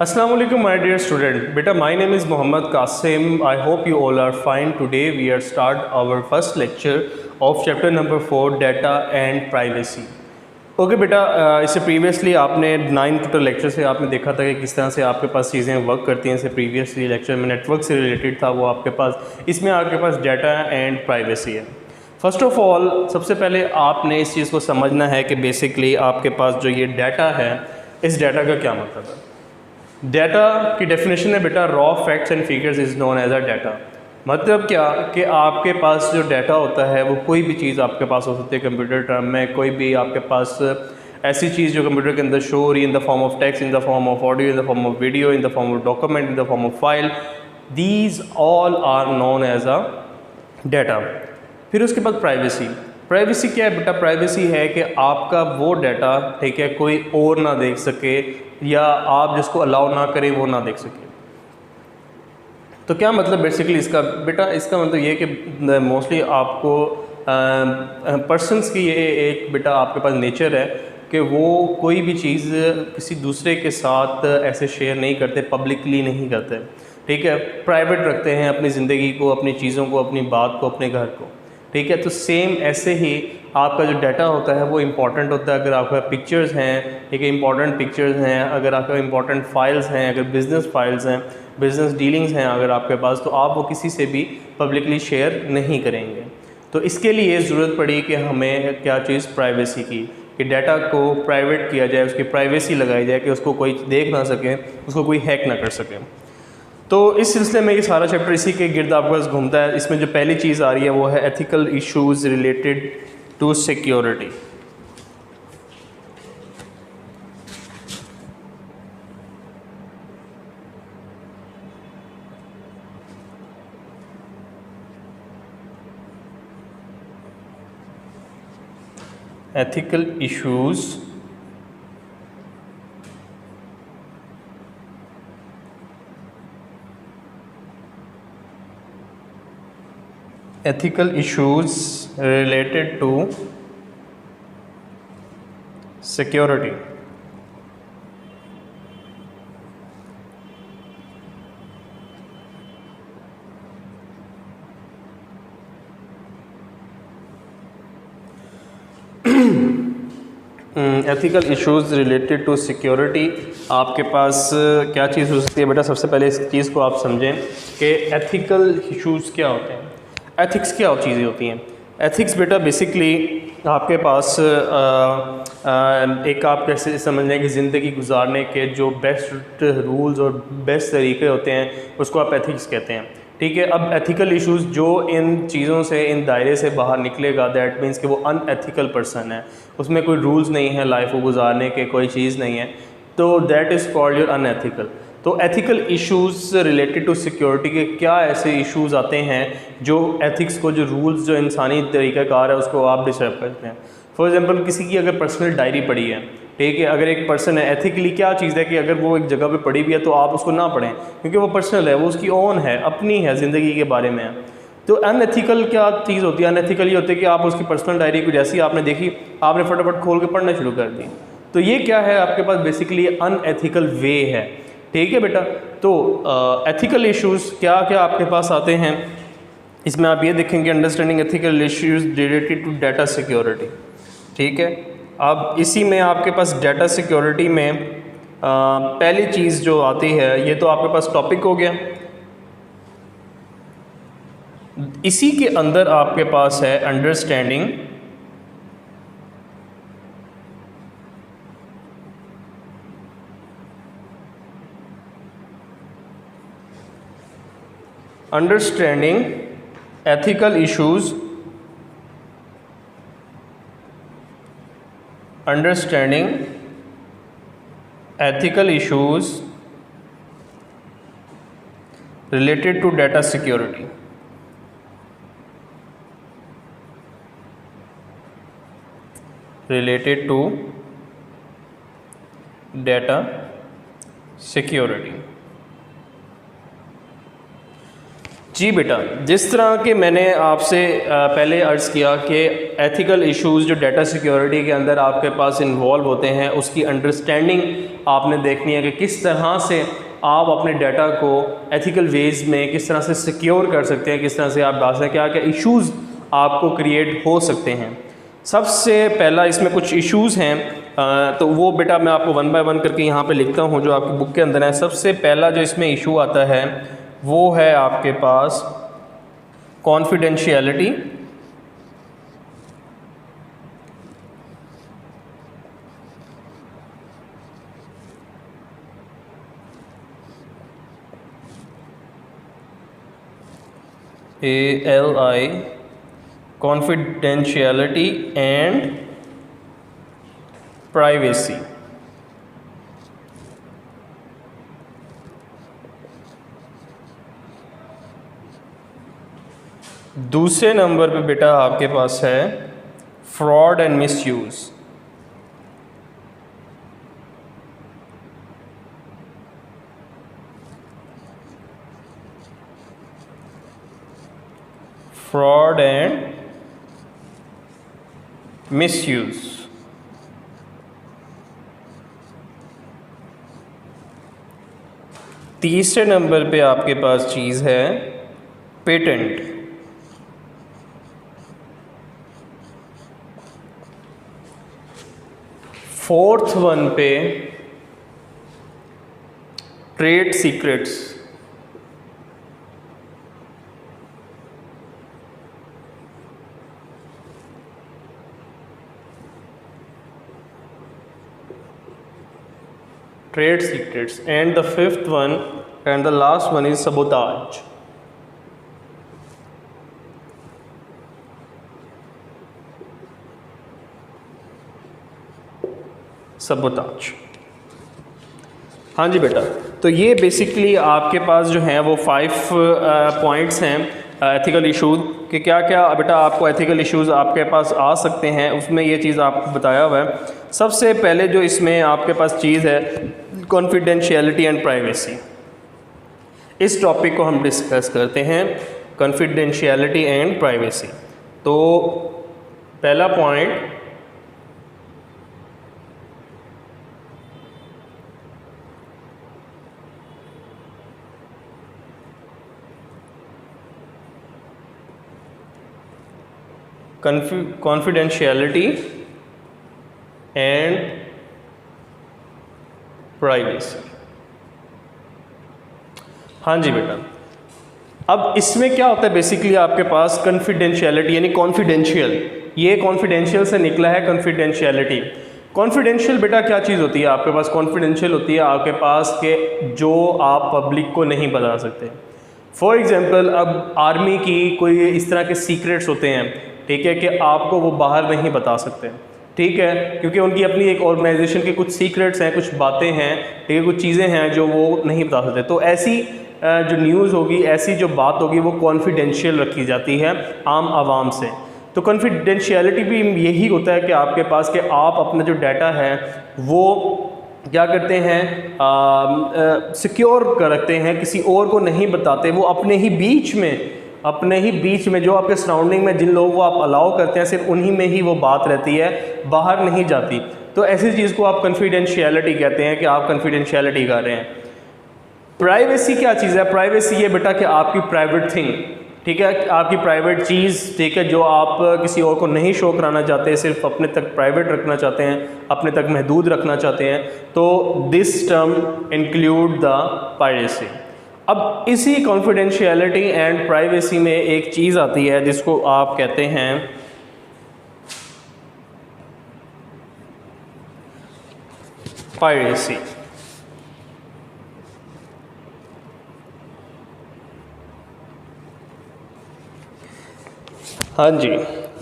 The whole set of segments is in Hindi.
Assalamu alaikum my dear student. Beta, my name is Muhammad Qasim. I hope you all are fine. Today we are start our first lecture of chapter number 4 data and privacy. Okay बेटा, इससे प्रीवियसली आपने 9 टोटल लेक्चर से आपने देखा था कि किस तरह से आपके पास चीज़ें वर्क करती हैं। इससे प्रीवियसली लेक्चर में नेटवर्क से रिलेटेड था वो आपके पास, इसमें आपके पास डाटा एंड प्राइवेसी है। फर्स्ट ऑफ ऑल सबसे पहले आपने इस चीज़ को समझना है कि बेसिकली आपके पास जो ये डाटा है, इस डाटा का क्या मतलब है। डाटा की डेफिनेशन है बेटा, raw facts and figures is known as a data. मतलब क्या कि आपके पास जो डाटा होता है वो कोई भी चीज़ आपके पास हो सकती है कंप्यूटर टर्म में, कोई भी आपके पास ऐसी चीज़ जो कंप्यूटर के अंदर शो हो रही है in the form of text, in the form of audio, in the form of video, in the form of document, in the form of file, these all are known as a data. फिर उसके बाद प्राइवेसी। प्राइवेसी क्या है बेटा? प्राइवेसी है कि आपका वो डाटा, ठीक है, कोई और ना देख सके या आप जिसको अलाउ ना करें वो ना देख सके। तो क्या मतलब बेसिकली इसका बेटा? इसका मतलब ये कि मोस्टली आपको पर्सनस की ये एक बेटा आपके पास नेचर है कि वो कोई भी चीज़ किसी दूसरे के साथ ऐसे शेयर नहीं करते, पब्लिकली नहीं करते, ठीक है, प्राइवेट रखते हैं अपनी ज़िंदगी को, अपनी चीज़ों को, अपनी बात को, अपने घर को, ठीक है। तो सेम ऐसे ही आपका जो डाटा होता है वो इम्पॉर्टेंट होता है। अगर आपका पिक्चर्स हैं, ठीक है, इंपॉर्टेंट पिक्चर्स हैं, अगर आपका इंपॉर्टेंट फाइल्स हैं, अगर बिज़नेस फाइल्स हैं, बिज़नेस डीलिंग्स हैं अगर आपके पास, तो आप वो किसी से भी पब्लिकली शेयर नहीं करेंगे। तो इसके लिए ज़रूरत पड़ी कि हमें क्या चीज़, प्राइवेसी की, कि डाटा को प्राइवेट किया जाए, उसकी प्राइवेसी लगाई जाए कि उसको कोई देख ना सके, उसको कोई हैक ना कर सके। तो इस सिलसिले में ये सारा चैप्टर इसी के गिर्द आपके पास घूमता है। इसमें जो पहली चीज़ आ रही है वो है ethical issues related to security. Ethical issues related to security। Ethical issues related to security आपके पास क्या चीज़ हो सकती है बेटा? सबसे पहले इस चीज़ को आप समझें कि एथिकल इश्यूज़ क्या होते हैं, एथिक्स क्या चीज़ें होती हैं। एथिक्स बेटा बेसिकली आपके पास एक आप कैसे समझ लें कि ज़िंदगी गुजारने के जो बेस्ट रूल्स और बेस्ट तरीके होते हैं उसको आप एथिक्स कहते हैं, ठीक है। अब एथिकल इश्यूज़ जो इन चीज़ों से, इन दायरे से बाहर निकलेगा, दैट मीन्स कि वो अनएथिकल पर्सन है, उसमें कोई रूल्स नहीं है लाइफ को गुजारने के, कोई चीज़ नहीं है, तो that is called your unethical. तो ethical issues related to security के क्या ऐसे इश्यूज़ आते हैं जो एथिक्स को, जो रूल्स, जो इंसानी तरीक़ाकार है उसको आप डिस्टर्ब करते हैं। फॉर एग्जांपल किसी की अगर पर्सनल डायरी पढ़ी है, ठीक है, अगर एक पर्सन है, एथिकली क्या चीज़ है कि अगर वो एक जगह पे पढ़ी भी है तो आप उसको ना पढ़ें क्योंकि वो पर्सनल है, वो उसकी ओन है, अपनी है, ज़िंदगी के बारे में है। तो अनएथिकल क्या चीज़ होती है? अनएथिकल ये होती है कि आप उसकी पर्सनल डायरी को जैसी आपने देखी आपने फटाफट खोल के पढ़ना शुरू कर दी। तो ये क्या है आपके पास? बेसिकली अनएथिकल वे है, ठीक है बेटा। तो एथिकल इश्यूज़ क्या क्या आपके पास आते हैं, इसमें आप ये देखेंगे, understanding ethical issues related to data security, ठीक है। अब इसी में आपके पास डाटा सिक्योरिटी में पहली चीज़ जो आती है, ये तो आपके पास टॉपिक हो गया, इसी के अंदर आपके पास है understanding ethical issues, understanding ethical issues related to data security। related to data security। जी बेटा, जिस तरह के मैंने आपसे पहले अर्ज़ किया कि एथिकल इश्यूज़ जो डाटा सिक्योरिटी के अंदर आपके पास इन्वॉल्व होते हैं, उसकी अंडरस्टैंडिंग आपने देखनी है कि किस तरह से आप अपने डाटा को एथिकल वेज़ में किस तरह से सिक्योर कर सकते हैं, किस तरह से आप बता सकते हैं, क्या क्या इश्यूज़ आपको क्रिएट हो सकते हैं। सबसे पहला इसमें कुछ इश्यूज़ हैं, तो वो बेटा मैं आपको वन बाय वन करके यहाँ पे लिखता हूँ जो आपकी बुक के अंदर है। सबसे पहला जो इसमें इशू आता है वो है आपके पास confidentiality. ALI confidentiality and privacy। दूसरे नंबर पे बेटा आपके पास है fraud and misuse. Fraud and misuse. तीसरे नंबर पे आपके पास चीज़ है पेटेंट। फोर्थ वन पे trade secrets. Trade secrets and the fifth one and the last one is sabotage. Sabotage. हाँ जी बेटा, तो ये बेसिकली आपके पास जो हैं वो 5 पॉइंट्स हैं एथिकल इश्यूज़ कि क्या क्या बेटा आपको एथिकल इश्यूज़ आपके पास आ सकते हैं, उसमें ये चीज़ आपको बताया हुआ है। सबसे पहले जो इसमें आपके पास चीज़ है कॉन्फिडेंशियलिटी एंड प्राइवेसी। इस टॉपिक को हम डिस्कस करते हैं, कॉन्फिडेंशियलिटी एंड प्राइवेसी। तो पहला पॉइंट कॉन्फिडेंशियलिटी एंड प्राइवेसी। हाँ जी बेटा, अब इसमें क्या होता है बेसिकली आपके पास कॉन्फिडेंशियलिटी यानी कॉन्फिडेंशियल, ये कॉन्फिडेंशियल से निकला है कॉन्फिडेंशियलिटी। कॉन्फिडेंशियल बेटा क्या चीज़ होती है आपके पास? कॉन्फिडेंशियल होती है आपके पास के जो आप पब्लिक को नहीं बता सकते। फॉर एग्जांपल अब आर्मी की कोई इस तरह के सीक्रेट्स होते हैं, ठीक है, कि आपको वो बाहर नहीं बता सकते, ठीक है, क्योंकि उनकी अपनी एक ऑर्गेनाइजेशन के कुछ सीक्रेट्स हैं, कुछ बातें हैं, ठीक है, कुछ चीज़ें हैं जो वो नहीं बता सकते। तो ऐसी जो न्यूज़ होगी, ऐसी जो बात होगी वो कॉन्फिडेंशियल रखी जाती है आम आवाम से। तो कॉन्फिडेंशियलिटी भी यही होता है कि आपके पास कि आप अपना जो डाटा है वो क्या करते हैं, सिक्योर कर रखते हैं, किसी और को नहीं बताते। वो अपने ही बीच में जो आपके सराउंडिंग में जिन लोगों को आप अलाउ करते हैं सिर्फ उन्हीं में ही वो बात रहती है, बाहर नहीं जाती। तो ऐसी चीज़ को आप कॉन्फिडेंशियलिटी कहते हैं कि आप कॉन्फिडेंशियलिटी कर रहे हैं। प्राइवेसी क्या चीज़ है? प्राइवेसी ये बेटा कि आपकी प्राइवेट थिंग, ठीक है, आपकी प्राइवेट चीज़, ठीक है, जो आप किसी और को नहीं शो कराना चाहते, सिर्फ अपने तक प्राइवेट रखना चाहते हैं, अपने तक महदूद रखना चाहते हैं। तो this term include the privacy. अब इसी कॉन्फिडेंशियलिटी एंड प्राइवेसी में एक चीज़ आती है जिसको आप कहते हैं पायरेसी। हाँ जी,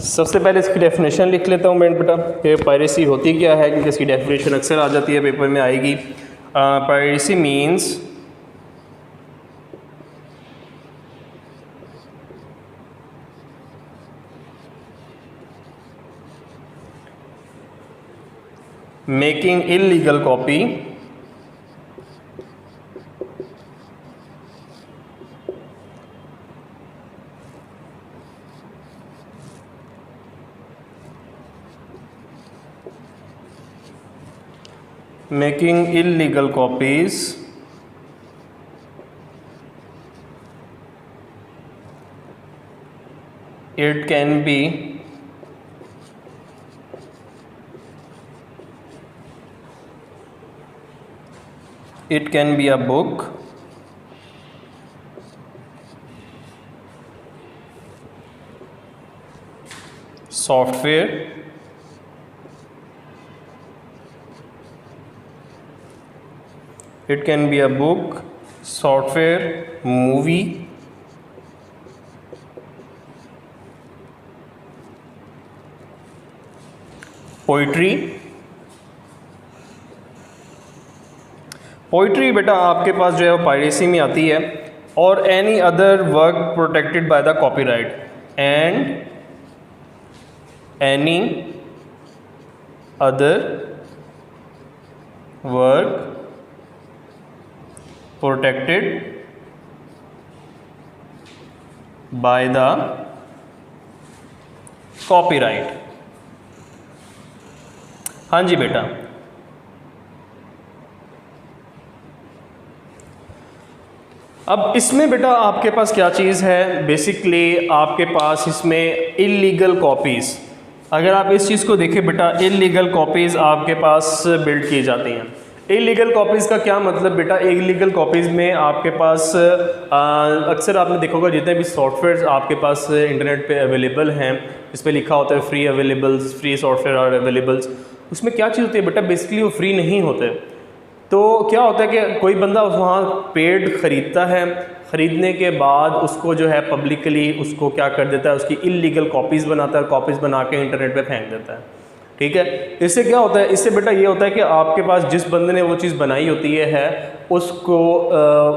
सबसे पहले इसकी डेफिनेशन लिख लेता हूँ मैं बेटा कि पायरेसी होती क्या है, क्योंकि इसकी डेफिनेशन अक्सर आ जाती है, पेपर में आएगी। Piracy means making illegal copy making illegal copies it can be a book, software, it can be a book, software, movie, poetry. Poetry बेटा आपके पास जो है वो पायरेसी में आती है, और any other work protected by the copyright, and any other work protected by the copyright. हाँ जी बेटा, अब इसमें बेटा आपके पास क्या चीज़ है, बेसिकली आपके पास इसमें इलीगल कॉपीज़, अगर आप इस चीज़ को देखें बेटा, इलीगल कॉपीज़ आपके पास बिल्ड की जाती हैं। इलीगल कॉपीज़ का क्या मतलब बेटा, इलीगल कॉपीज़ में आपके पास अक्सर आपने देखा होगा जितने भी सॉफ्टवेयर आपके पास इंटरनेट पे अवेलेबल हैं, इस पर लिखा होता है free availables, free software are availables, उसमें क्या चीज़ होती है बेटा, बेसिकली वो फ्री नहीं होते। तो क्या होता है कि कोई बंदा वहाँ पेड ख़रीदता है, ख़रीदने के बाद उसको जो है पब्लिकली उसको क्या कर देता है, उसकी इलीगल कॉपीज़ बनाता है, कॉपीज़ बना के इंटरनेट पे फेंक देता है। ठीक है, इससे क्या होता है, इससे बेटा ये होता है कि आपके पास जिस बंदे ने वो चीज़ बनाई होती है उसको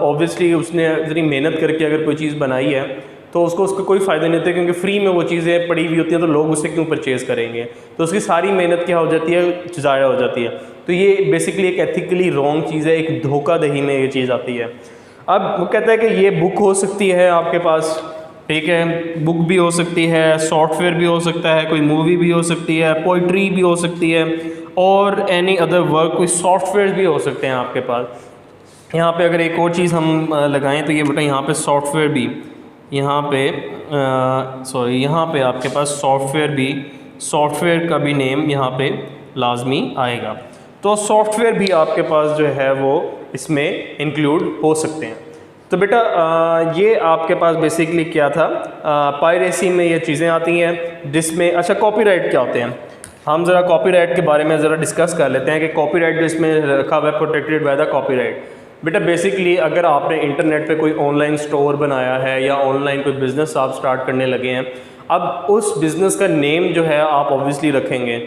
ऑब्वियसली उसने इतनी मेहनत करके अगर कोई चीज़ बनाई है तो उसको कोई फ़ायदा नहीं होता, क्योंकि फ्री में वो चीज़ें पड़ी हुई होती हैं, तो लोग उससे क्यों परचेज़ करेंगे, तो उसकी सारी मेहनत क्या हो जाती है, ज़ाया हो जाती है। तो ये बेसिकली एक एथिकली रॉन्ग चीज़ है, एक धोखाधड़ी में ये चीज़ आती है। अब वो कहता है कि ये बुक हो सकती है आपके पास, ठीक है, बुक भी हो सकती है, सॉफ्टवेयर भी हो सकता है, कोई मूवी भी हो सकती है, पोइट्री भी हो सकती है, और एनी अदर वर्क, कोई सॉफ्टवेयर भी हो सकते हैं आपके पास। यहाँ पे अगर एक और चीज़ हम लगाएं तो ये बेटा यहाँ पे सॉफ्टवेयर भी, यहाँ पे यहाँ पे आपके पास सॉफ्टवेयर का भी नेम यहाँ पे लाजमी आएगा। तो सॉफ्टवेयर भी आपके पास जो है वो इसमें इंक्लूड हो सकते हैं। तो बेटा ये आपके पास बेसिकली क्या था, पायरेसी में ये चीज़ें आती हैं जिसमें, अच्छा कॉपीराइट क्या होते हैं, हम ज़रा कॉपीराइट के बारे में ज़रा डिस्कस कर लेते हैं कि कॉपीराइट जो इसमें रखा हुआ है प्रोटेक्टेड बाय द कॉपीराइट। बेटा बेसिकली अगर आपने इंटरनेट पे कोई ऑनलाइन स्टोर बनाया है या ऑनलाइन कोई बिज़नेस आप स्टार्ट करने लगे हैं, अब उस बिज़नेस का नेम जो है आप ऑब्वियसली रखेंगे।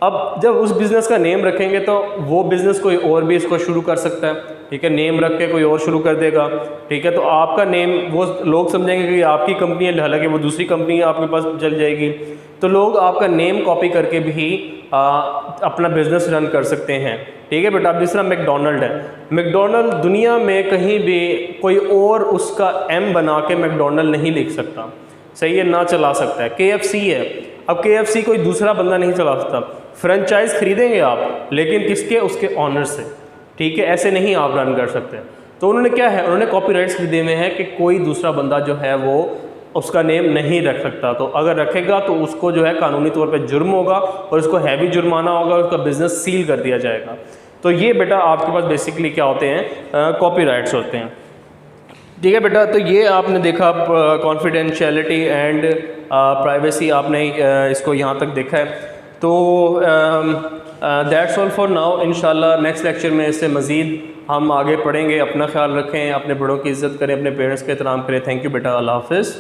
अब जब उस बिज़नेस का नेम रखेंगे तो वो बिज़नेस कोई और भी इसको शुरू कर सकता है, ठीक है, नेम रख के कोई और शुरू कर देगा, ठीक है, तो आपका नेम वो लोग समझेंगे कि आपकी कंपनी है, हालांकि वो दूसरी कंपनी आपके पास चल जाएगी। तो लोग आपका नेम कॉपी करके भी अपना बिज़नेस रन कर सकते हैं, ठीक है बेटा। अब दूसरा मैकडोनल्ड है, मैकडोनल्ड दुनिया में कहीं भी कोई और उसका एम बना के मैकडोनल्ड नहीं लिख सकता, सही है, ना चला सकता है। KFC है, अब KFC कोई दूसरा बंदा नहीं चला सकता। फ्रेंचाइज खरीदेंगे आप, लेकिन किसके, उसके ऑनर से, ठीक है, ऐसे नहीं आप रन कर सकते। तो उन्होंने क्या है, उन्होंने कॉपीराइट्स खरीदे हुए हैं कि कोई दूसरा बंदा जो है वो उसका नेम नहीं रख सकता, तो अगर रखेगा तो उसको जो है कानूनी तौर पे जुर्म होगा और उसको हैवी जुर्माना होगा, उसका बिज़नेस सील कर दिया जाएगा। तो ये बेटा आपके पास बेसिकली क्या होते हैं, कॉपीराइट्स होते हैं, ठीक है बेटा। तो ये आपने देखा कॉन्फिडेंशियलिटी एंड प्राइवेसी, आपने इसको यहाँ तक देखा है। तो दैट्स ऑल फॉर नाउ, इंशाल्लाह नेक्स्ट लेक्चर में इससे मज़ीद हम आगे पढ़ेंगे। अपना ख्याल रखें, अपने बड़ों की इज़्ज़त करें, अपने पेरेंट्स का एहतराम करें। थैंक यू बेटा, अल्लाह हाफ़िज़।